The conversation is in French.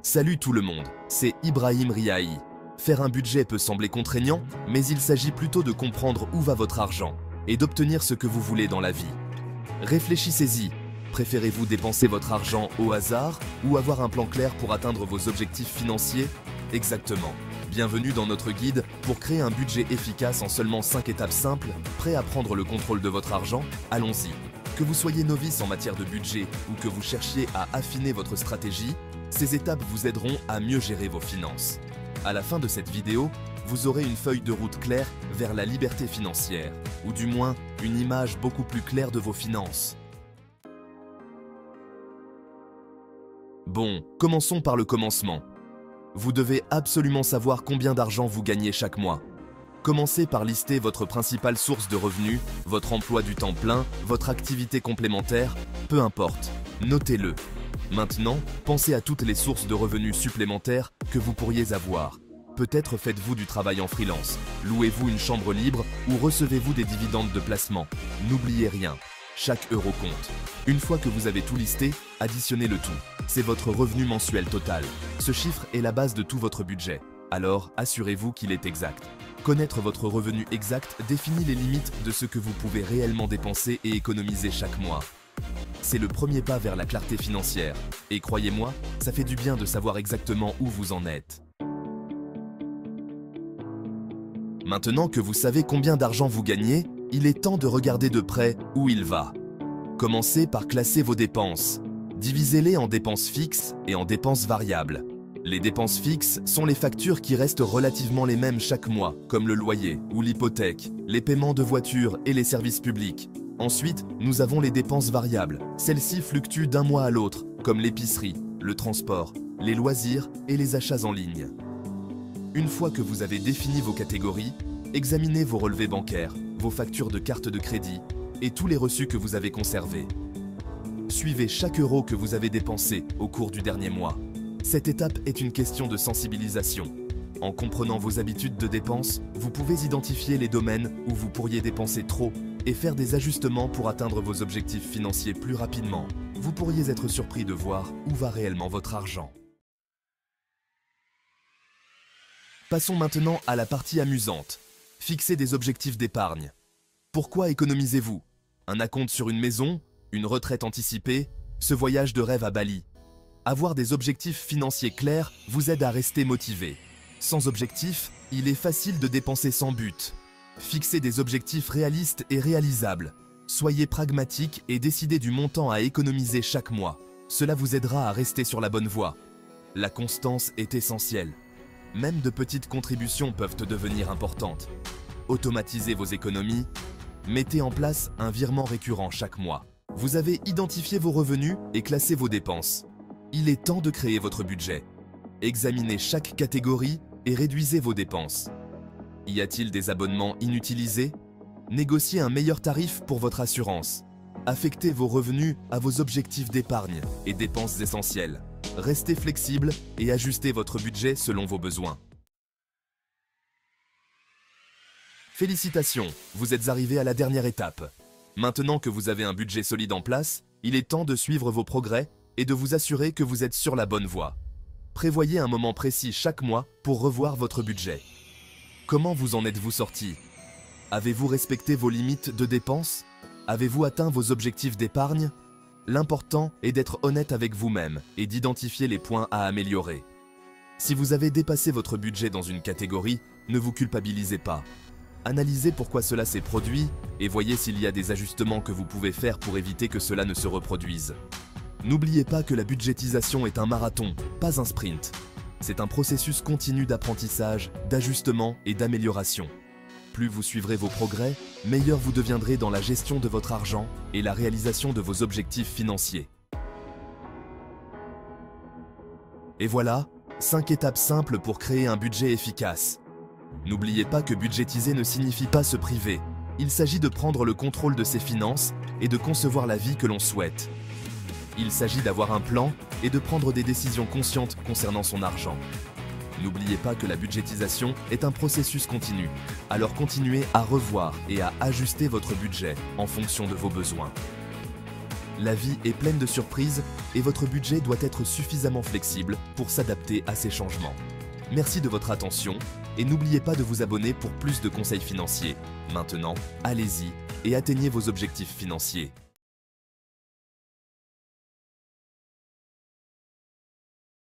Salut tout le monde, c'est Ibrahim Riahi. Faire un budget peut sembler contraignant, mais il s'agit plutôt de comprendre où va votre argent et d'obtenir ce que vous voulez dans la vie. Réfléchissez-y. Préférez-vous dépenser votre argent au hasard ou avoir un plan clair pour atteindre vos objectifs financiers? Exactement. Bienvenue dans notre guide pour créer un budget efficace en seulement 5 étapes simples, prêt à prendre le contrôle de votre argent? Allons-y. Que vous soyez novice en matière de budget ou que vous cherchiez à affiner votre stratégie, ces étapes vous aideront à mieux gérer vos finances. À la fin de cette vidéo, vous aurez une feuille de route claire vers la liberté financière, ou du moins une image beaucoup plus claire de vos finances. Bon, commençons par le commencement. Vous devez absolument savoir combien d'argent vous gagnez chaque mois. Commencez par lister votre principale source de revenus, votre emploi du temps plein, votre activité complémentaire, peu importe, notez-le. Maintenant, pensez à toutes les sources de revenus supplémentaires que vous pourriez avoir. Peut-être faites-vous du travail en freelance, louez-vous une chambre libre ou recevez-vous des dividendes de placement. N'oubliez rien, chaque euro compte. Une fois que vous avez tout listé, additionnez le tout. C'est votre revenu mensuel total. Ce chiffre est la base de tout votre budget. Alors, assurez-vous qu'il est exact. Connaître votre revenu exact définit les limites de ce que vous pouvez réellement dépenser et économiser chaque mois. C'est le premier pas vers la clarté financière. Et croyez-moi, ça fait du bien de savoir exactement où vous en êtes. Maintenant que vous savez combien d'argent vous gagnez, il est temps de regarder de près où il va. Commencez par classer vos dépenses. Divisez-les en dépenses fixes et en dépenses variables. Les dépenses fixes sont les factures qui restent relativement les mêmes chaque mois, comme le loyer ou l'hypothèque, les paiements de voitures et les services publics. Ensuite, nous avons les dépenses variables. Celles-ci fluctuent d'un mois à l'autre, comme l'épicerie, le transport, les loisirs et les achats en ligne. Une fois que vous avez défini vos catégories, examinez vos relevés bancaires, vos factures de carte de crédit et tous les reçus que vous avez conservés. Suivez chaque euro que vous avez dépensé au cours du dernier mois. Cette étape est une question de sensibilisation. En comprenant vos habitudes de dépenses, vous pouvez identifier les domaines où vous pourriez dépenser trop et faire des ajustements pour atteindre vos objectifs financiers plus rapidement. Vous pourriez être surpris de voir où va réellement votre argent. Passons maintenant à la partie amusante. Fixez des objectifs d'épargne. Pourquoi économisez-vous? Un acompte sur une maison? Une retraite anticipée? Ce voyage de rêve à Bali? Avoir des objectifs financiers clairs vous aide à rester motivé. Sans objectif, il est facile de dépenser sans but. Fixez des objectifs réalistes et réalisables. Soyez pragmatique et décidez du montant à économiser chaque mois. Cela vous aidera à rester sur la bonne voie. La constance est essentielle. Même de petites contributions peuvent devenir importantes. Automatisez vos économies. Mettez en place un virement récurrent chaque mois. Vous avez identifié vos revenus et classé vos dépenses. Il est temps de créer votre budget. Examinez chaque catégorie et réduisez vos dépenses. Y a-t-il des abonnements inutilisés? Négociez un meilleur tarif pour votre assurance. Affectez vos revenus à vos objectifs d'épargne et dépenses essentielles. Restez flexible et ajustez votre budget selon vos besoins. Félicitations, vous êtes arrivé à la dernière étape. Maintenant que vous avez un budget solide en place, il est temps de suivre vos progrès et de vous assurer que vous êtes sur la bonne voie. Prévoyez un moment précis chaque mois pour revoir votre budget. Comment vous en êtes-vous sorti? Avez-vous respecté vos limites de dépenses? Avez-vous atteint vos objectifs d'épargne? L'important est d'être honnête avec vous-même et d'identifier les points à améliorer. Si vous avez dépassé votre budget dans une catégorie, ne vous culpabilisez pas. Analysez pourquoi cela s'est produit et voyez s'il y a des ajustements que vous pouvez faire pour éviter que cela ne se reproduise. N'oubliez pas que la budgétisation est un marathon, pas un sprint. C'est un processus continu d'apprentissage, d'ajustement et d'amélioration. Plus vous suivrez vos progrès, meilleur vous deviendrez dans la gestion de votre argent et la réalisation de vos objectifs financiers. Et voilà, 5 étapes simples pour créer un budget efficace. N'oubliez pas que budgétiser ne signifie pas se priver. Il s'agit de prendre le contrôle de ses finances et de concevoir la vie que l'on souhaite. Il s'agit d'avoir un plan et de prendre des décisions conscientes concernant son argent. N'oubliez pas que la budgétisation est un processus continu, alors continuez à revoir et à ajuster votre budget en fonction de vos besoins. La vie est pleine de surprises et votre budget doit être suffisamment flexible pour s'adapter à ces changements. Merci de votre attention et n'oubliez pas de vous abonner pour plus de conseils financiers. Maintenant, allez-y et atteignez vos objectifs financiers.